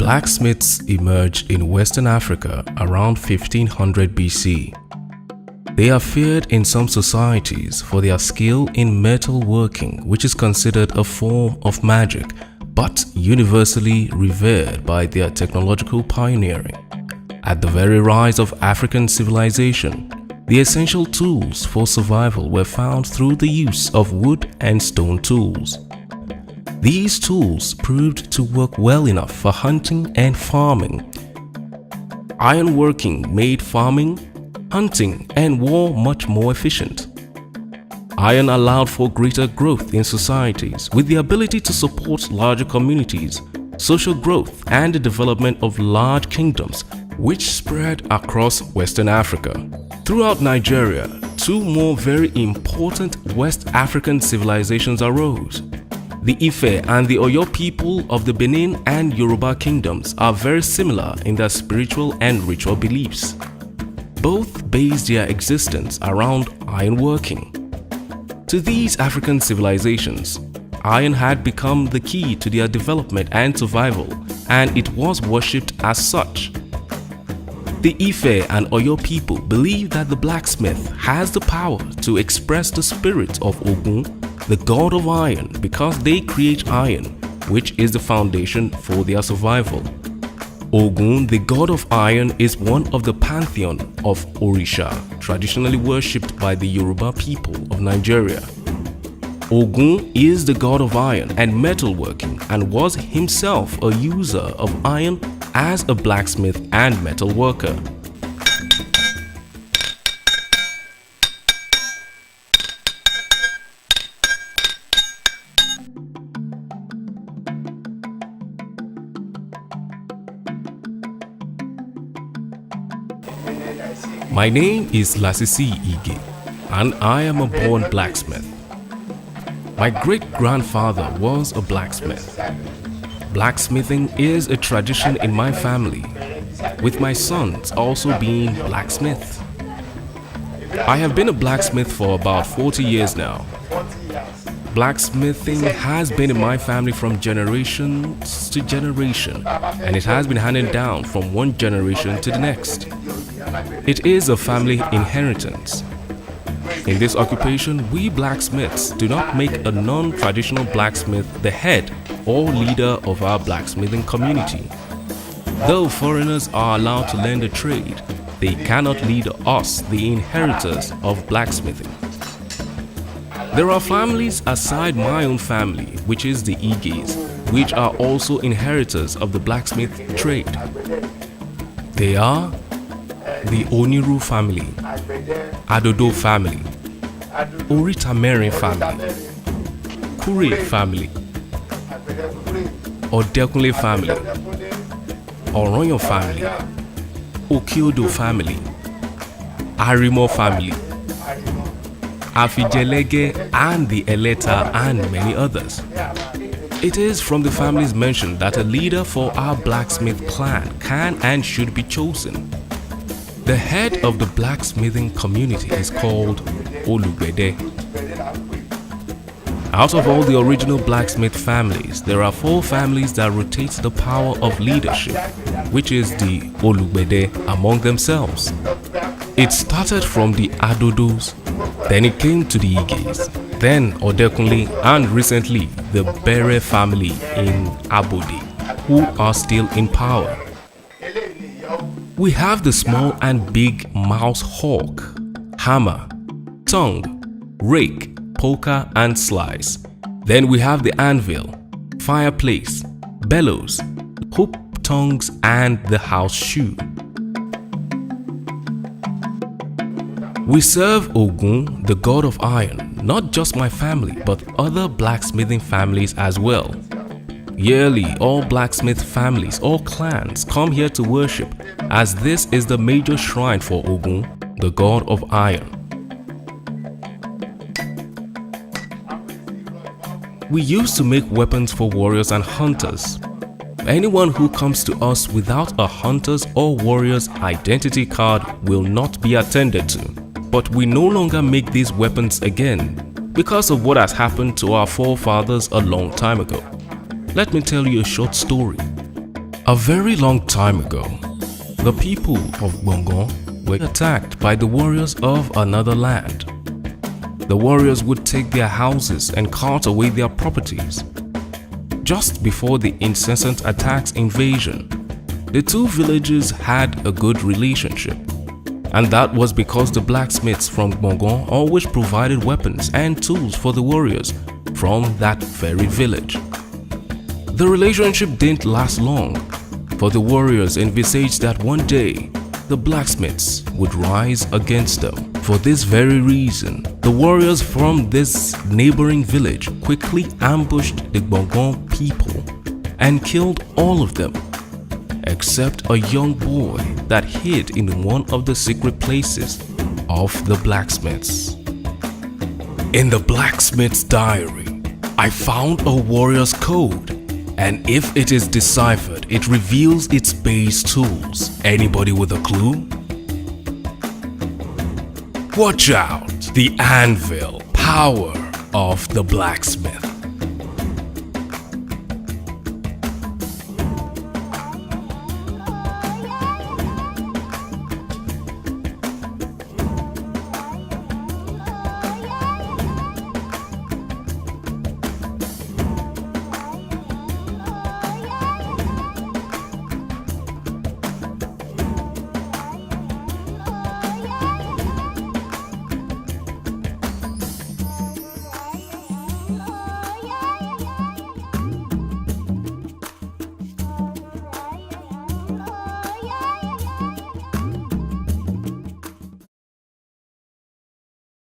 Blacksmiths emerged in Western Africa around 1500 BC. They are feared in some societies for their skill in metal working, which is considered a form of magic, but universally revered by their technological pioneering. At the very rise of African civilization, the essential tools for survival were found through the use of wood and stone tools. These tools proved to work well enough for hunting and farming. Ironworking made farming, hunting, and war much more efficient. Iron allowed for greater growth in societies with the ability to support larger communities, social growth, and the development of large kingdoms, which spread across Western Africa. Throughout Nigeria, two more very important West African civilizations arose. The Ife and the Oyo people of the Benin and Yoruba kingdoms are very similar in their spiritual and ritual beliefs. Both based their existence around ironworking. To these African civilizations, iron had become the key to their development and survival, and it was worshipped as such. The Ife and Oyo people believe that the blacksmith has the power to express the spirit of Ogun, the god of iron, because they create iron, which is the foundation for their survival. Ogun, the god of iron, is one of the pantheon of Orisha, traditionally worshipped by the Yoruba people of Nigeria. Ogun is the god of iron and metalworking and was himself a user of iron as a blacksmith and metal worker. My name is Lasisi Ige, and I am a born blacksmith. My great-grandfather was a blacksmith. Blacksmithing is a tradition in my family, with my sons also being blacksmiths. I have been a blacksmith for about 40 years now. Blacksmithing has been in my family from generation to generation, and it has been handed down from one generation to the next. It is a family inheritance. In this occupation, we blacksmiths do not make a non-traditional blacksmith the head or leader of our blacksmithing community. Though foreigners are allowed to learn the trade, they cannot lead us, the inheritors of blacksmithing. There are families aside my own family, which is the Iges, which are also inheritors of the blacksmith trade. They are the Oniru family, Adodo family, Oritamere family, Kure family, Odekunle family, Oronyo family, Okiodo family, Arimo family, Afijelege and the Eleta and many others. It is from the families mentioned that a leader for our blacksmith clan can and should be chosen. The head of the blacksmithing community is called Olugbede. Out of all the original blacksmith families, there are 4 families that rotate the power of leadership, which is the Olugbede among themselves. It started from the Adodos, then it came to the Iges, then Odekunle, and recently the Bere family in Abodi, who are still in power. We have the small and big mouse hawk, hammer, tongue, rake, poker, and slice. Then we have the anvil, fireplace, bellows, hoop tongues, and the house shoe. We serve Ogun, the god of iron, not just my family, but other blacksmithing families as well. Yearly, all blacksmith families or clans come here to worship, as this is the major shrine for Ogun, the god of iron. We used to make weapons for warriors and hunters. Anyone who comes to us without a hunter's or warrior's identity card will not be attended to. But we no longer make these weapons again because of what has happened to our forefathers a long time ago. Let me tell you a short story. A very long time ago, the people of Gbongan were attacked by the warriors of another land. The warriors would take their houses and cart away their properties. Just before the incessant attacks invasion, the two villages had a good relationship, and that was because the blacksmiths from Gbongan always provided weapons and tools for the warriors from that very village. The relationship didn't last long, for the warriors envisaged that one day the blacksmiths would rise against them. For this very reason, the warriors from this neighboring village quickly ambushed the Gbongan people and killed all of them, except a young boy that hid in one of the secret places of the blacksmiths. In the Blacksmith's Diary, I found a warrior's code, and if it is deciphered, it reveals its base tools. Anybody with a clue? Watch out! The anvil, power of the blacksmith.